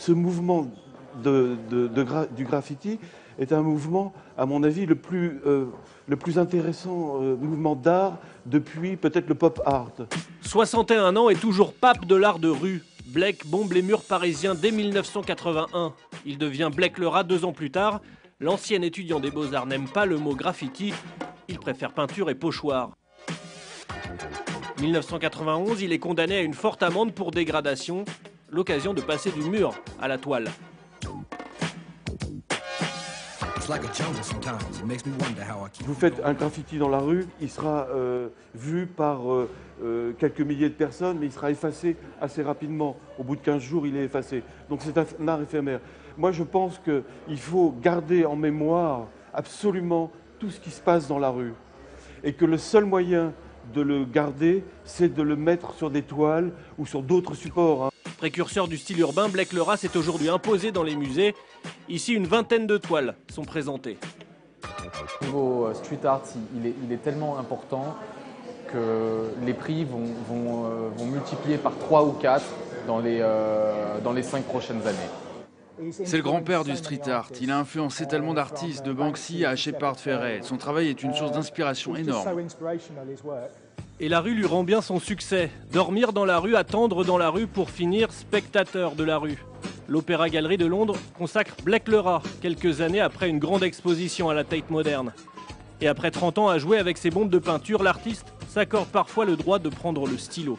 ce mouvement du graffiti est un mouvement, à mon avis, le plus intéressant mouvement d'art depuis peut-être le pop art. 61 ans et toujours pape de l'art de rue. Blake bombe les murs parisiens dès 1981. Il devient Blake le Rat 2 ans plus tard. L'ancien étudiant des Beaux-Arts n'aime pas le mot graffiti. Il préfère peinture et pochoir. 1991, il est condamné à une forte amende pour dégradation. L'occasion de passer du mur à la toile. Vous faites un graffiti dans la rue, il sera vu par quelques milliers de personnes, mais il sera effacé assez rapidement. Au bout de 15 jours, il est effacé. Donc c'est un art éphémère. Moi, je pense qu'il faut garder en mémoire absolument tout ce qui se passe dans la rue. Et que le seul moyen de le garder, c'est de le mettre sur des toiles ou sur d'autres supports. Précurseur du style urbain, Blake le Rat s'est aujourd'hui imposé dans les musées. Ici, une vingtaine de toiles sont présentées. Au niveau street art, il est tellement important que les prix vont multiplier par 3 ou 4 dans les 5 prochaines années. C'est le grand-père du street art. Il a influencé tellement d'artistes, de Banksy à Shepard Fairey. Son travail est une source d'inspiration énorme. Et la rue lui rend bien son succès. Dormir dans la rue, attendre dans la rue pour finir spectateur de la rue. L'Opéra Gallery de Londres consacre Blake le Rat quelques années après une grande exposition à la Tate Moderne. Et après 30 ans à jouer avec ses bombes de peinture, l'artiste s'accorde parfois le droit de prendre le stylo.